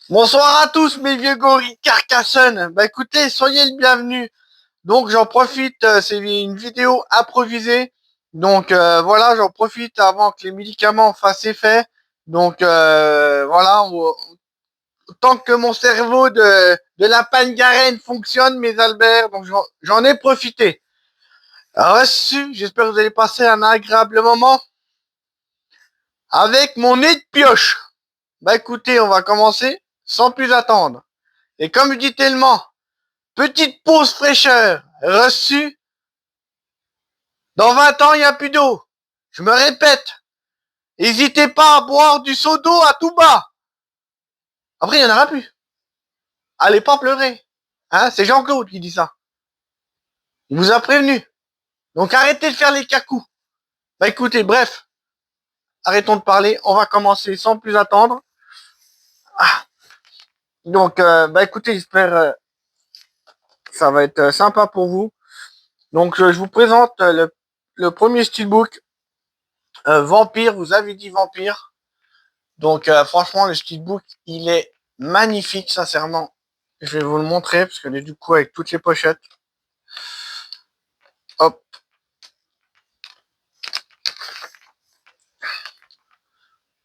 Bonsoir à tous mes vieux gorilles Carcassonne. Bah écoutez, soyez le bienvenu. Donc j'en profite, c'est une vidéo improvisée. Donc voilà, j'en profite avant que les médicaments fassent effet. Donc voilà, tant que mon cerveau de la pangarène fonctionne, mes Albert, donc j'en ai profité. Reçu, j'espère que vous allez passer un agréable moment avec mon nez de pioche. Bah écoutez, on va commencer sans plus attendre. Et comme je dis tellement, petite pause fraîcheur reçue. Dans 20 ans, il n'y a plus d'eau. Je me répète, n'hésitez pas à boire du seau d'eau à tout bas. Après, il n'y en aura plus. Allez pas pleurer. Hein, c'est Jean-Claude qui dit ça. Il vous a prévenu. Donc arrêtez de faire les cacous. Bah écoutez, bref, arrêtons de parler. On va commencer sans plus attendre. Ah. Donc, bah écoutez, j'espère que ça va être sympa pour vous. Donc, je vous présente le premier steelbook. Vampire, vous avez dit Vampire. Donc franchement, le steelbook, il est magnifique, sincèrement. Je vais vous le montrer, parce que du coup, avec toutes les pochettes. Hop.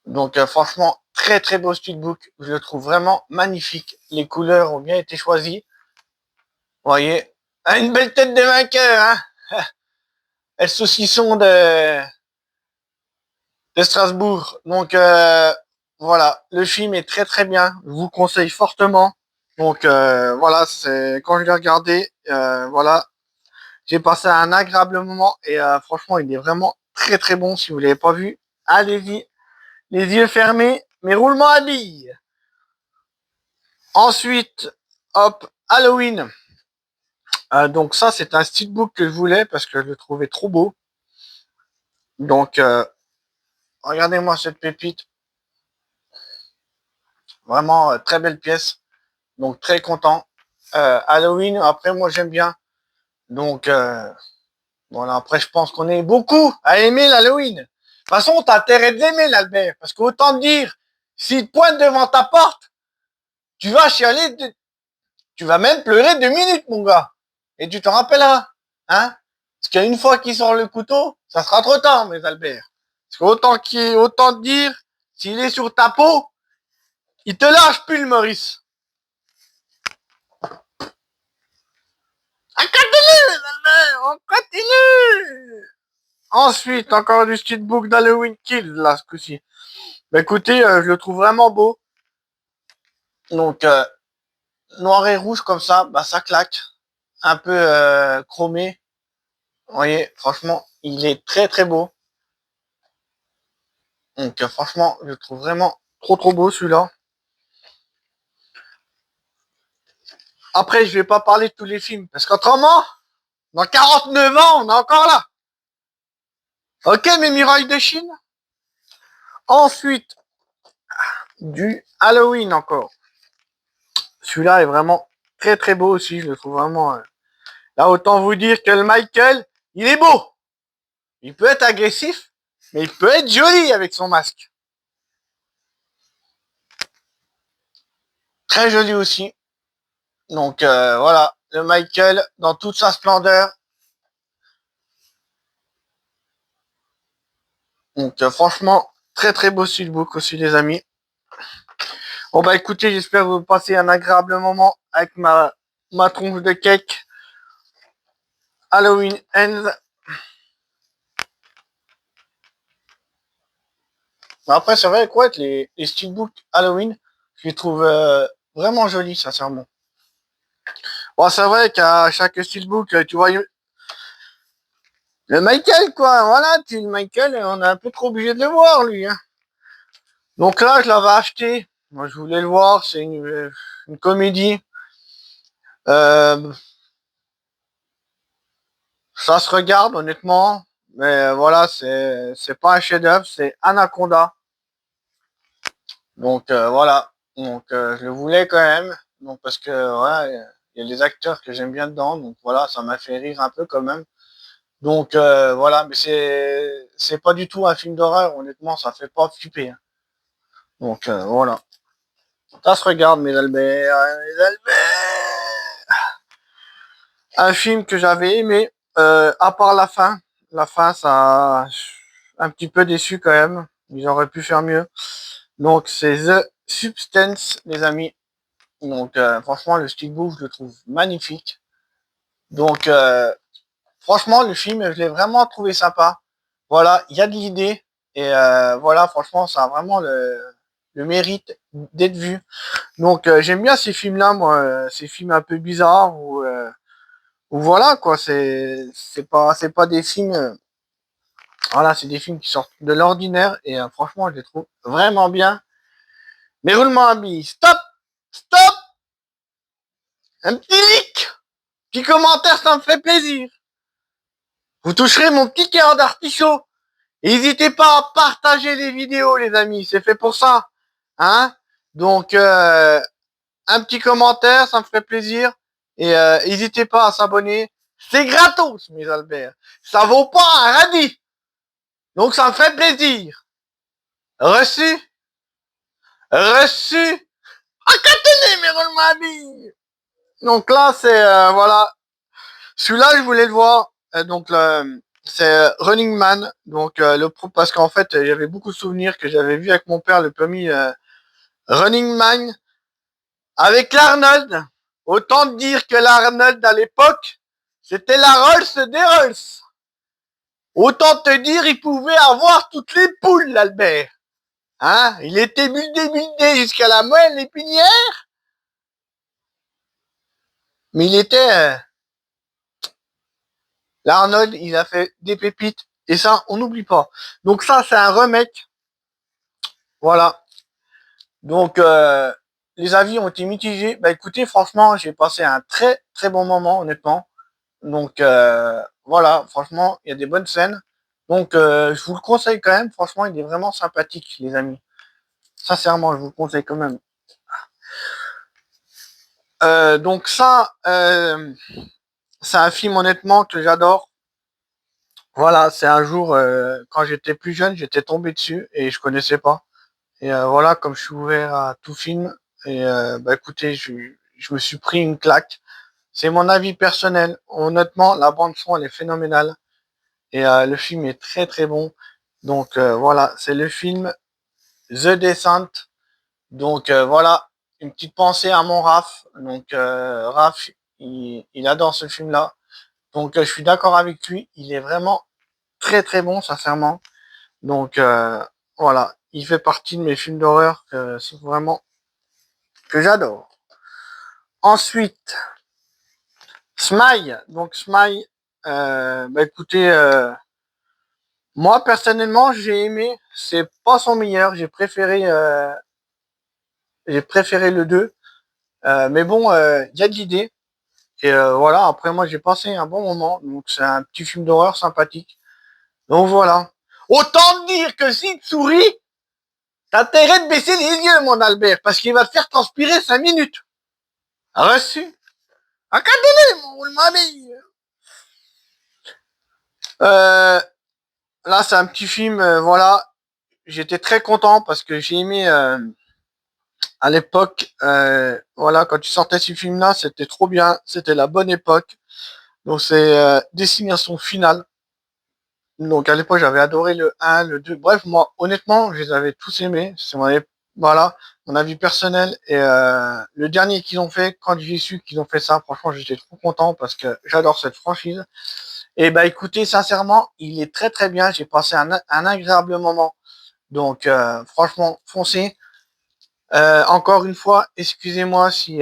Donc franchement, très très beau steelbook. Je le trouve vraiment magnifique. Les couleurs ont bien été choisies. Vous voyez, une belle tête de vainqueur, hein. Et le saucisson de Strasbourg. Donc voilà, le film est très très bien. Je vous conseille fortement. Donc voilà, c'est quand je l'ai regardé, voilà, j'ai passé un agréable moment et franchement, il est vraiment très très bon. Si vous l'avez pas vu, allez-y, les yeux fermés, mais roulement à billes. Ensuite, hop, Halloween. Donc ça, c'est un steelbook que je voulais parce que je le trouvais trop beau. Donc, regardez-moi cette pépite. Vraiment très belle pièce. Donc très content. Halloween, après moi j'aime bien. Donc voilà, après je pense qu'on est beaucoup à aimer l'Halloween. De toute façon, t'as intérêt de l'aimer, l'Albert. Parce qu'autant te dire, s'il te pointe devant ta porte, tu vas chialer, tu vas même pleurer 2 minutes, mon gars. Et tu t'en rappelleras. Hein? Parce qu'une fois qu'il sort le couteau, ça sera trop tard, mes Albert. Parce autant te dire, s'il est sur ta peau, il te lâche plus, le Maurice. On continue, Albert, on continue. Ensuite, encore du steelbook d'Halloween Kill, là, ce coup-ci. Bah écoutez, je le trouve vraiment beau. Donc, noir et rouge comme ça, bah ça claque. Un peu chromé. Vous voyez, franchement, il est très très beau. Donc, franchement, je le trouve vraiment trop trop beau celui-là. Après, je vais pas parler de tous les films, parce qu'autrement, dans 49 ans, on est encore là. Ok, mes murailles de Chine. Ensuite, du Halloween encore. Celui-là est vraiment très très beau aussi, je le trouve vraiment. Là, autant vous dire que le Michael, il est beau. Il peut être agressif, mais il peut être joli avec son masque. Très joli aussi. Donc voilà, le Michael dans toute sa splendeur. Donc franchement, très très beau steelbook aussi les amis. Bon bah écoutez, j'espère que vous passez un agréable moment avec ma tronche de cake. Halloween Ends. Après c'est vrai quoi, les steelbooks Halloween, je les trouve vraiment jolis sincèrement. Bon c'est vrai qu'à chaque steelbook, tu vois le Michael quoi, voilà, le Michael, on est un peu trop obligé de le voir lui. Hein. Donc là je l'avais acheté, moi je voulais le voir, c'est une comédie. Euh, Ça se regarde honnêtement, mais voilà, c'est pas un chef-d'œuvre, c'est Anaconda. Donc voilà, donc je le voulais quand même, donc parce que voilà, il y a des acteurs que j'aime bien dedans, donc voilà, ça m'a fait rire un peu quand même. Donc voilà, mais c'est pas du tout un film d'horreur, honnêtement, ça fait pas flipper. Hein. Donc voilà. Ça se regarde, mes Albert, mes Albert. Un film que j'avais aimé, à part la fin. La fin, ça, un petit peu déçu quand même. Ils auraient pu faire mieux. Donc c'est The Substance, les amis. Donc franchement, le steelbook, je le trouve magnifique. Donc franchement, le film, je l'ai vraiment trouvé sympa. Voilà, il y a de l'idée. Et voilà, franchement, ça a vraiment le mérite d'être vu. Donc j'aime bien ces films-là, moi, ces films un peu bizarres où voilà quoi, c'est pas des films, voilà, c'est des films qui sortent de l'ordinaire et franchement, je les trouve vraiment bien. Mais roulement à billes, stop, stop, un petit like, petit commentaire, ça me fait plaisir. Vous toucherez mon petit cœur d'artichaut. N'hésitez pas à partager les vidéos, les amis, c'est fait pour ça, hein. Donc un petit commentaire, ça me ferait plaisir. Et n'hésitez pas à s'abonner. C'est gratos, mes Albert. Ça vaut pas un radis. Donc ça me fait plaisir. Reçu. Reçu. Acatez mes Rolmabi. Donc là, c'est voilà. Celui-là, je voulais le voir. Donc c'est Running Man. Donc parce qu'en fait, j'avais beaucoup de souvenirs que j'avais vu avec mon père le premier Running Man avec l'Arnold. Autant dire que l'Arnold à l'époque, c'était la Rolls des Rolls. Autant te dire, il pouvait avoir toutes les poules, l'Albert. Hein? Il était buildé jusqu'à la moelle épinière. Mais il était... l'Arnold, il a fait des pépites. Et ça, on n'oublie pas. Donc ça, c'est un remake. Voilà. Donc, les avis ont été mitigés. Bah écoutez, franchement, j'ai passé un très très bon moment, honnêtement. Donc voilà, franchement, il y a des bonnes scènes. Donc je vous le conseille quand même, franchement, il est vraiment sympathique, les amis. Sincèrement, je vous le conseille quand même. Donc ça, c'est un film honnêtement que j'adore. Voilà, c'est un jour, quand j'étais plus jeune, j'étais tombé dessus et je connaissais pas. Et voilà, comme je suis ouvert à tout film, et bah écoutez, je me suis pris une claque. C'est mon avis personnel. Honnêtement, la bande son, elle est phénoménale. Et le film est très très bon. Donc voilà, c'est le film The Descent. Donc voilà, une petite pensée à mon Raph. Donc Raph, il adore ce film-là. Donc je suis d'accord avec lui. Il est vraiment très très bon, sincèrement. Donc voilà, il fait partie de mes films d'horreur que c'est vraiment que j'adore. Ensuite, Smile. Donc Smile, bah écoutez, moi personnellement j'ai aimé. C'est pas son meilleur. J'ai préféré le 2. Mais bon, il y a de l'idée. Et voilà, après moi j'ai passé un bon moment. Donc c'est un petit film d'horreur sympathique. Donc voilà. Autant dire que si tu souris, t'as intérêt de baisser les yeux, mon Albert, parce qu'il va te faire transpirer 5 minutes. Reçu. Académie, mon mamie. Là, c'est un petit film, voilà. J'étais très content parce que j'ai aimé à l'époque, voilà, quand tu sortais ce film-là, c'était trop bien. C'était la bonne époque. Donc c'est Destination Finale. Donc à l'époque, j'avais adoré le 1, le 2. Bref, moi, honnêtement, je les avais tous aimés. C'est voilà, mon avis personnel. Et le dernier qu'ils ont fait, quand j'ai su qu'ils ont fait ça, franchement, j'étais trop content parce que j'adore cette franchise. Et bah écoutez, sincèrement, il est très très bien. J'ai passé un agréable moment. Donc franchement, foncez. Encore une fois, excusez-moi si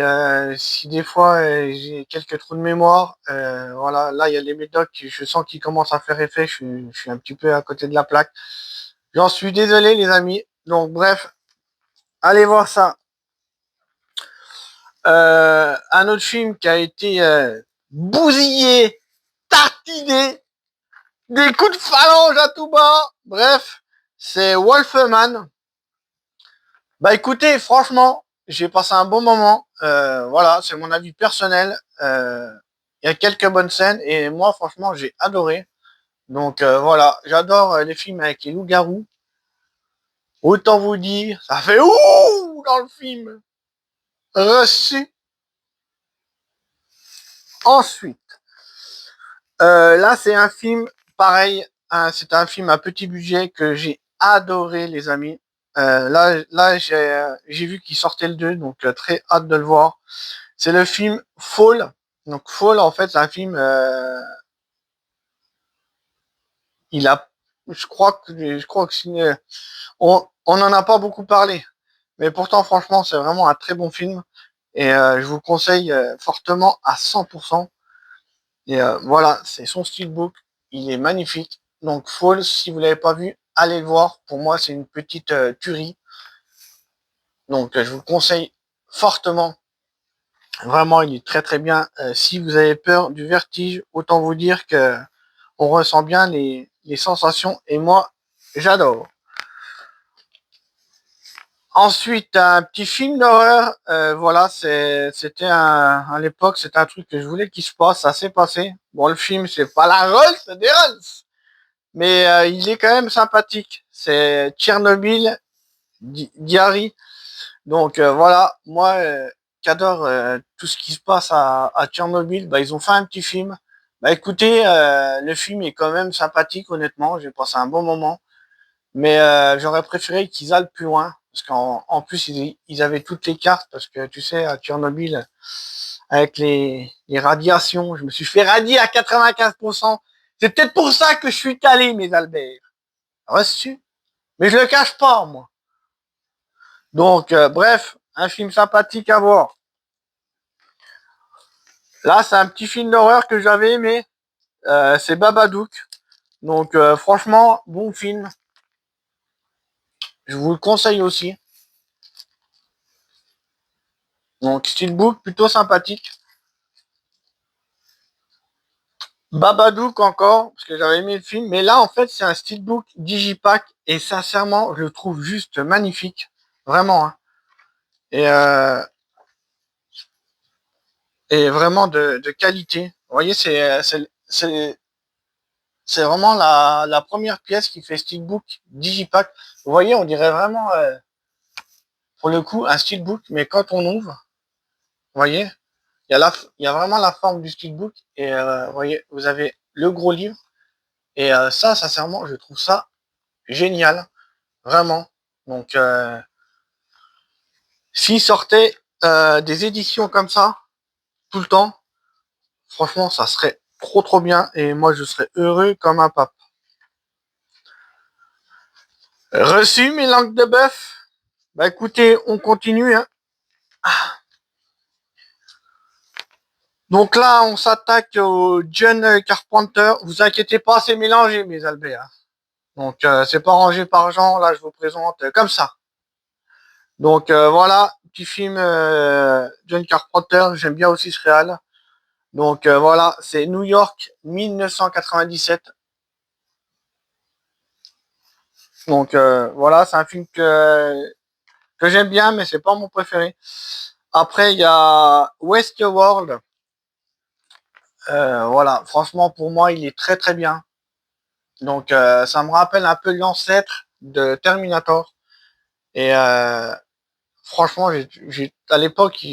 des fois j'ai quelques trous de mémoire. Voilà, là il y a les médocs, je sens qu'ils commencent à faire effet. Je suis un petit peu à côté de la plaque. J'en suis désolé, les amis. Donc bref, allez voir ça. Un autre film qui a été bousillé, tartiné, des coups de phalange à tout bas. Bref, c'est Wolfman. Bah écoutez, franchement, j'ai passé un bon moment. Voilà, c'est mon avis personnel. Il y a quelques bonnes scènes et moi, franchement, j'ai adoré. Donc voilà, j'adore les films avec les loups-garous. Autant vous dire, ça fait ouh dans le film. reçu. Ensuite, là, c'est un film, pareil, hein, c'est un film à petit budget que j'ai adoré, les amis. Là j'ai vu qu'il sortait le 2, donc très hâte de le voir. C'est le film Fall. Donc Fall, en fait, c'est un film, il a, je crois que on n'en a pas beaucoup parlé. Mais pourtant, franchement, c'est vraiment un très bon film. Et je vous conseille fortement à 100%. Et voilà, c'est son steelbook. Il est magnifique. Donc Fall, si vous l'avez pas vu, allez le voir. Pour moi, c'est une petite tuerie. Donc je vous le conseille fortement. Vraiment, il est très très bien. Si vous avez peur du vertige, autant vous dire que on ressent bien les sensations. Et moi, j'adore. Ensuite, un petit film d'horreur. Voilà, c'était à l'époque, c'était un truc que je voulais qu'il se passe. Ça s'est passé. Bon, le film, c'est pas la Rolls des Rolls, mais il est quand même sympathique. C'est Tchernobyl Diary. Donc voilà, moi qui adore tout ce qui se passe à Tchernobyl, bah, ils ont fait un petit film. Bah écoutez, le film est quand même sympathique, honnêtement. J'ai passé un bon moment. Mais j'aurais préféré qu'ils aillent plus loin. Parce qu'en plus, ils avaient toutes les cartes. Parce que tu sais, à Tchernobyl, avec les radiations, je me suis fait radier à 95%. C'est peut-être pour ça que je suis calé, mes Albert. Reçu. Mais je le cache pas, moi. Donc, bref, un film sympathique à voir. Là, c'est un petit film d'horreur que j'avais aimé. C'est Babadook. Donc, franchement, bon film. Je vous le conseille aussi. Donc, steelbook plutôt sympathique. Babadook encore, parce que j'avais aimé le film. Mais là, en fait, c'est un steelbook Digipack. Et sincèrement, je le trouve juste magnifique. Vraiment. Hein. Et, euh, et vraiment de qualité. Vous voyez, c'est vraiment la première pièce qui fait steelbook Digipack. Vous voyez, on dirait vraiment, pour le coup, un steelbook. Mais quand on ouvre, vous voyez, il y a vraiment la forme du steelbook. Et vous voyez, vous avez le gros livre. Et ça, sincèrement, je trouve ça génial. Vraiment. Donc, s'il sortait des éditions comme ça, tout le temps, franchement, ça serait trop trop bien. Et moi, je serais heureux comme un pape. Reçu mes langues de bœuf. Bah écoutez, on continue. Hein. Donc là, on s'attaque au John Carpenter. Vous inquiétez pas, c'est mélangé, mes Albert. Donc, c'est pas rangé par genre. Là, je vous présente comme ça. Donc, voilà, petit film John Carpenter. J'aime bien aussi ce réal. Donc, voilà, c'est New York 1997. Donc, voilà, c'est un film que j'aime bien, mais c'est pas mon préféré. Après, il y a Westworld. Voilà, franchement, pour moi, il est très très bien. Donc, ça me rappelle un peu l'ancêtre de Terminator. Et franchement, à l'époque,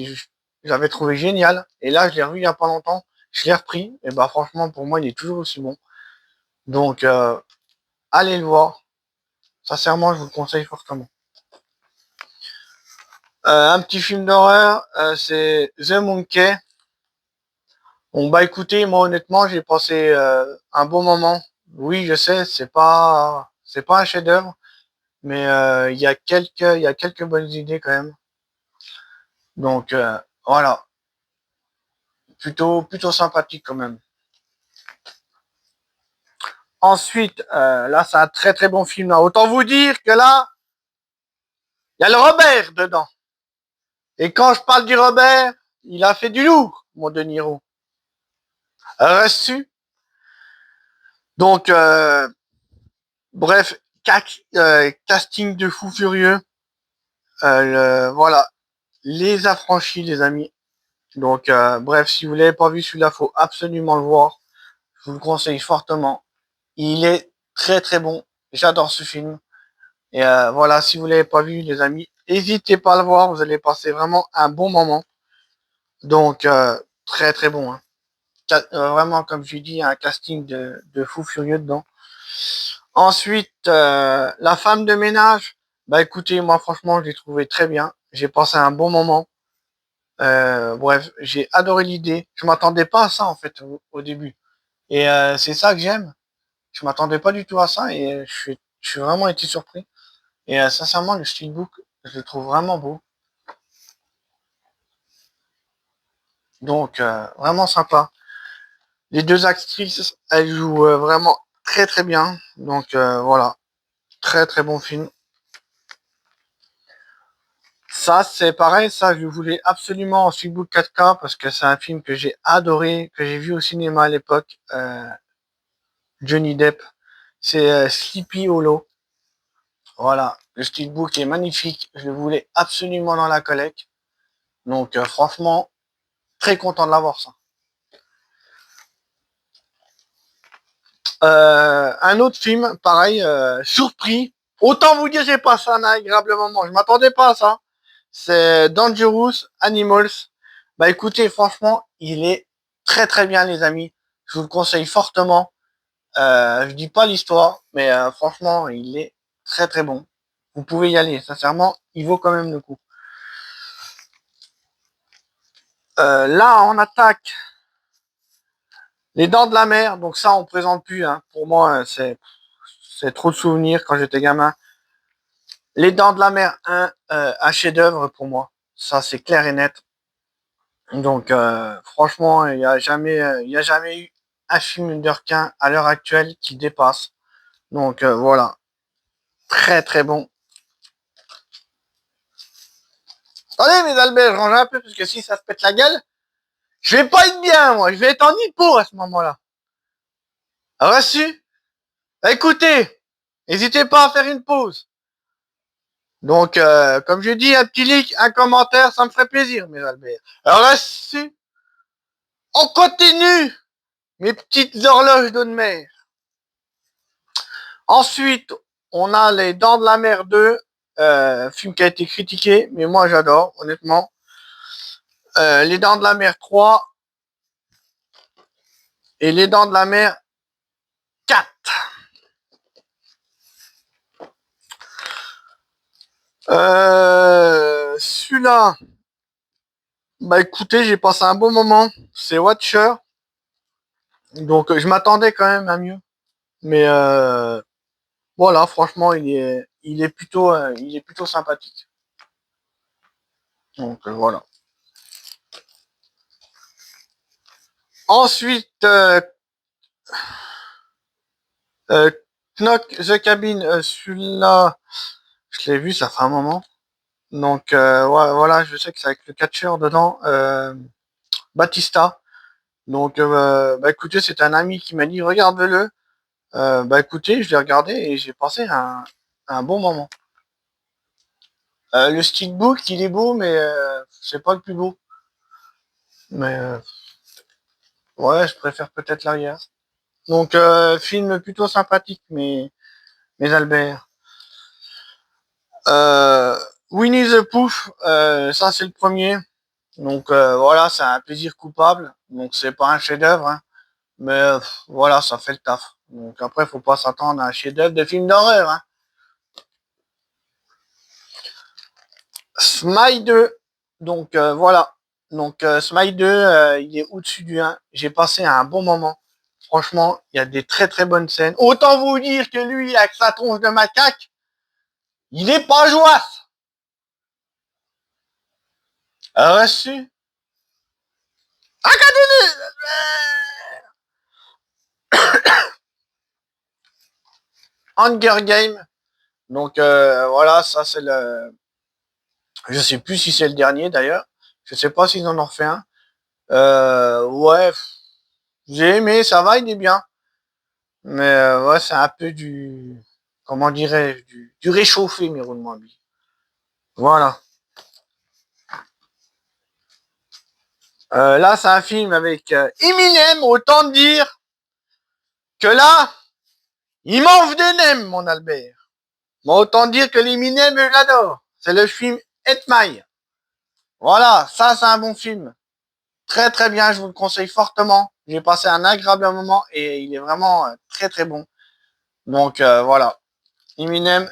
j'avais trouvé génial. Et là, je l'ai revu il y a pas longtemps. Je l'ai repris. Et bah, franchement, pour moi, il est toujours aussi bon. Donc, allez le voir. Sincèrement, je vous le conseille fortement. Un petit film d'horreur, c'est The Monkey. Bon, bah écoutez, moi honnêtement, j'ai passé un bon moment. Oui, je sais, c'est pas un chef-d'œuvre, mais il y a quelques bonnes idées quand même. Donc voilà, plutôt sympathique quand même. Ensuite, là, c'est un très très bon film. Là. Autant vous dire que là, il y a le Robert dedans. Et quand je parle du Robert, il a fait du lourd, mon De Niro. Reçu. Donc, bref, casting de fou furieux. Voilà, les affranchis, les amis. Donc, bref, si vous l'avez pas vu celui-là, faut absolument le voir. Je vous le conseille fortement. Il est très très bon. J'adore ce film. Et voilà, si vous l'avez pas vu, les amis, n'hésitez pas à le voir, vous allez passer vraiment un bon moment. Donc, très très bon. Hein. Vraiment, comme je dis, un casting de fou furieux dedans. Ensuite, la femme de ménage. Bah écoutez, moi franchement, je l'ai trouvé très bien. J'ai passé un bon moment. Bref, j'ai adoré l'idée. Je m'attendais pas à ça en fait au début. Et c'est ça que j'aime. Je m'attendais pas du tout à ça et je suis vraiment été surpris. Et sincèrement, le steelbook, je le trouve vraiment beau. Donc, vraiment sympa. Les deux actrices, elles jouent vraiment très très bien. Donc, voilà. Très très bon film. Ça, c'est pareil. Ça, je voulais absolument en steelbook 4K parce que c'est un film que j'ai adoré, que j'ai vu au cinéma à l'époque. Johnny Depp. C'est Sleepy Hollow. Voilà. Le steelbook est magnifique. Je le voulais absolument dans la collecte. Donc, franchement, très content de l'avoir, ça. Un autre film, pareil, surpris. Autant vous dire, j'ai passé un agréable moment. Je m'attendais pas à ça. C'est Dangerous Animals. Bah écoutez, franchement, il est très très bien, les amis. Je vous le conseille fortement. Je dis pas l'histoire, mais franchement, il est très très bon. Vous pouvez y aller. Sincèrement, il vaut quand même le coup. Là, on attaque les Dents de la Mer. Donc ça, on présente plus. Hein. Pour moi, c'est trop de souvenirs quand j'étais gamin. Les Dents de la Mer 1, un chef-d'œuvre pour moi. Ça, c'est clair et net. Donc, franchement, il y a jamais eu un film de requin à l'heure actuelle qui dépasse. Donc, voilà. Très, très bon. Attendez, mes Albert, je range un peu, parce que si ça se pète la gueule, je vais pas être bien, moi. Je vais être en hippo à ce moment-là. Reçu? Écoutez, n'hésitez pas à faire une pause. Donc, comme je dis, un petit like, un commentaire, ça me ferait plaisir, mes Albert. Reçu? On continue, mes petites horloges d'eau de mer. Ensuite, on a Les Dents de la Mer 2, film qui a été critiqué, mais moi j'adore, honnêtement. Les Dents de la Mer 3 et Les Dents de la Mer 4. Celui-là, bah écoutez, j'ai passé un bon moment. C'est Watcher. Donc je m'attendais quand même à mieux. Mais voilà, franchement, il est plutôt sympathique. Donc voilà. Ensuite, Knock the Cabin, celui-là, je l'ai vu, ça fait un moment. Donc ouais, voilà, je sais que c'est avec le catcheur dedans, Batista. Donc bah écoutez, c'est un ami qui m'a dit regarde-le. Bah écoutez, je l'ai regardé et j'ai passé un bon moment. Le steelbook, il est beau, mais c'est pas le plus beau. Mais ouais, je préfère peut-être l'arrière. Donc film plutôt sympathique, mais Albert. Euh, Winnie the Pooh, ça c'est le premier. Donc voilà, c'est un plaisir coupable. Donc c'est pas un chef-d'œuvre, hein. Mais voilà, ça fait le taf. Donc après, faut pas s'attendre à un chef-d'œuvre de film d'horreur. Hein. Smile 2. Donc voilà. Donc Smile 2, il est au-dessus du 1. J'ai passé un bon moment. Franchement, il y a des très très bonnes scènes. Autant vous dire que lui, avec sa tronche de macaque, il est pas joie. Reçu. Hunger Game. Donc voilà, ça c'est le. Je sais plus si c'est le dernier d'ailleurs. Je sais pas s'ils en ont refait un. Ouais, j'ai aimé, ça va, il est bien. Mais ouais, c'est un peu du. Comment dirais-je du réchauffé, mes roulements à billes. Voilà. Là, c'est un film avec Eminem, autant dire que là, il mange des nems, mon Albert. Bon, autant dire que l'Eminem, je l'adore. c'est le film Etmaï. Voilà, ça c'est un bon film. Très très bien, je vous le conseille fortement. J'ai passé un agréable moment et il est vraiment très très bon. Donc voilà, Eminem,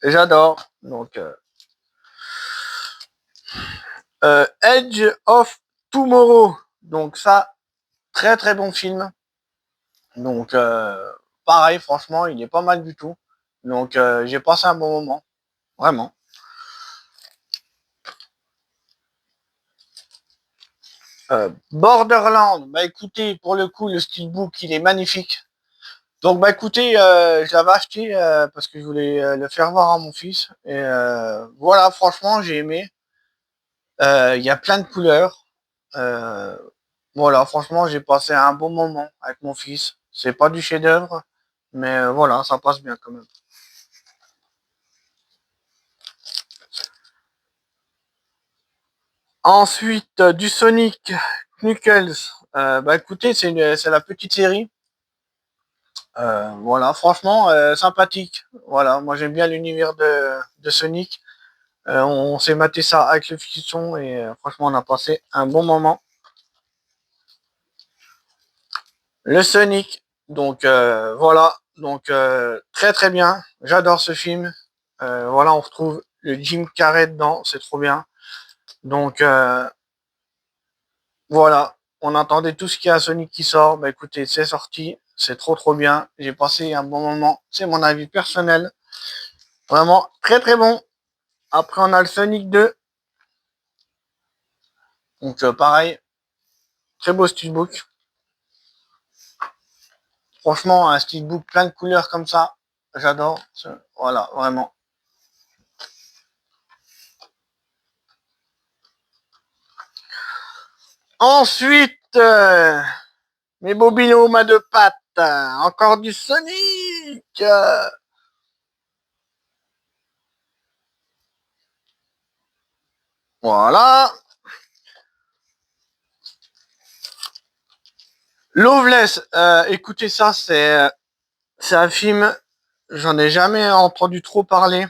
j'adore. Donc Edge of Tomorrow. Donc ça, très très bon film. Donc pareil, franchement, il est pas mal du tout. Donc j'ai passé un bon moment, vraiment. Borderland, bah écoutez, pour le coup, le steelbook, il est magnifique. Donc bah écoutez, je l'avais acheté parce que je voulais le faire voir à mon fils. Et voilà, franchement, j'ai aimé. Il y a plein de couleurs. Euh, voilà, franchement, j'ai passé un bon moment avec mon fils. C'est pas du chef-d'œuvre, mais voilà, ça passe bien quand même. Ensuite, du Sonic Knuckles. Bah écoutez, c'est la petite série. Voilà, franchement, sympathique. Voilà, moi j'aime bien l'univers de Sonic. On s'est maté ça avec le fiston et franchement, on a passé un bon moment. Le Sonic, donc voilà, donc très très bien. J'adore ce film. Voilà, on retrouve le Jim Carrey dedans, c'est trop bien. Donc voilà, on attendait tout ce qu'il y a à Sonic qui sort. Bah écoutez, c'est sorti, c'est trop trop bien. J'ai passé un bon moment. C'est mon avis personnel. Vraiment très très bon. Après, on a le Sonic 2. Donc pareil, très beau steelbook. Franchement, un steelbook plein de couleurs comme ça, j'adore. Voilà, vraiment. Ensuite, mes bobinomes à deux pattes. Encore du Sonic. Voilà. Loveless, écoutez ça, c'est un film, j'en ai jamais entendu trop parler.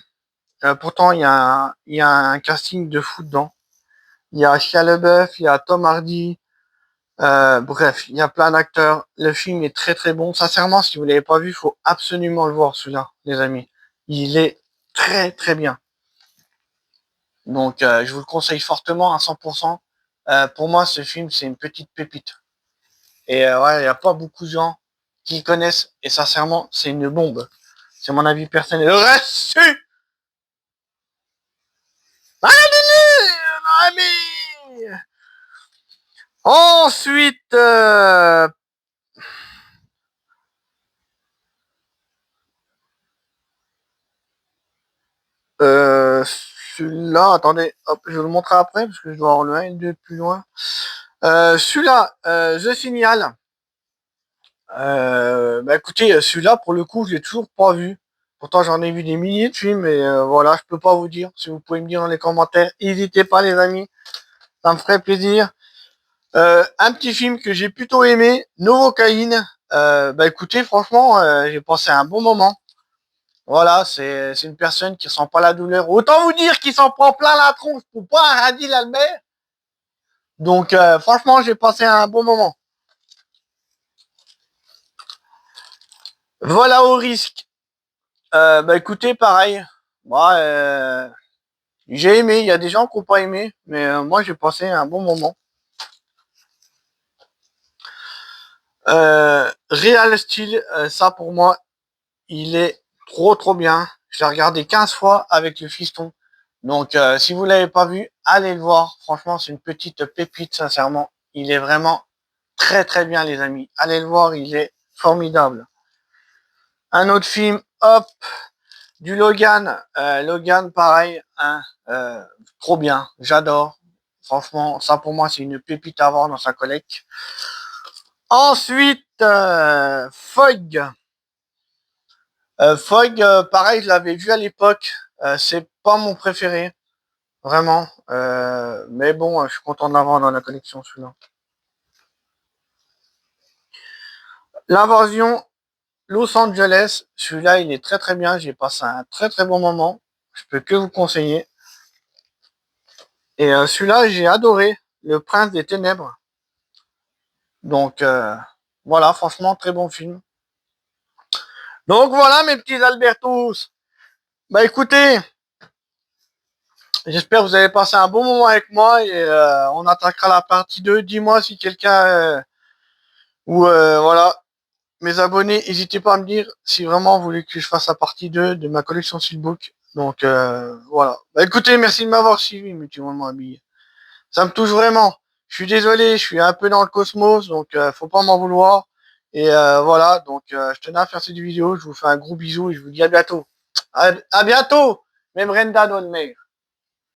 Pourtant, il y a un casting de fou dedans. Il y a Shia LaBeouf, il y a Tom Hardy. Bref, il y a plein d'acteurs. Le film est très très bon. Sincèrement, si vous l'avez pas vu, il faut absolument le voir celui-là, les amis. Il est très très bien. Donc, je vous le conseille fortement à 100%. Pour moi, ce film, c'est une petite pépite. Et ouais, il n'y a pas beaucoup de gens qui connaissent. Et sincèrement, c'est une bombe. C'est mon avis personnel. Reçu. Ensuite, celui-là, attendez, hop, je vais le montrer après parce que je dois en loin de plus loin. Celui-là, The Signal. Bah écoutez, celui-là, pour le coup, je l'ai toujours pas vu. Pourtant, j'en ai vu des milliers de films, mais voilà, je peux pas vous dire. Si vous pouvez me dire dans les commentaires, n'hésitez pas, les amis, ça me ferait plaisir. Un petit film que j'ai plutôt aimé, Novocaine. Bah écoutez, franchement, j'ai passé un bon moment. Voilà, c'est une personne qui sent pas la douleur. Autant vous dire qu'il s'en prend plein la tronche pour pas un radis l'Albert. Donc, franchement, j'ai passé un bon moment. Voilà au risque. Bah écoutez, pareil. Moi, j'ai aimé. Il y a des gens qui n'ont pas aimé, mais moi, j'ai passé un bon moment. Real Steel, ça pour moi, il est trop trop bien. Je l'ai regardé 15 fois avec le fiston. Donc, si vous l'avez pas vu, allez le voir. Franchement, c'est une petite pépite, sincèrement. Il est vraiment très très bien, les amis. Allez le voir, il est formidable. Un autre film, hop, du Logan. Logan, pareil, hein, trop bien, j'adore. Franchement, ça pour moi, c'est une pépite à avoir dans sa collecte. Ensuite, Fog. Fog, pareil, je l'avais vu à l'époque. C'est pas mon préféré, vraiment. Mais bon, je suis content de l'avoir dans la collection, celui-là. L'invasion Los Angeles, celui-là, il est très très bien. J'ai passé un très très bon moment. je peux que vous conseiller. Et celui-là, j'ai adoré, Le Prince des Ténèbres. Donc voilà, franchement, très bon film. Donc voilà, mes petits Albertos. Bah écoutez, j'espère que vous avez passé un bon moment avec moi et on attaquera la partie 2. Dis-moi si quelqu'un ou voilà, mes abonnés, n'hésitez pas à me dire si vraiment vous voulez que je fasse la partie 2 de ma collection Steelbook. Donc voilà. Bah écoutez, merci de m'avoir suivi, mutuellement habillé. Ça me touche vraiment. Je suis désolé, je suis un peu dans le cosmos, donc faut pas m'en vouloir. Et voilà, donc je tenais à faire cette vidéo. Je vous fais un gros bisou et je vous dis à bientôt. À bientôt, même Brenda Donner.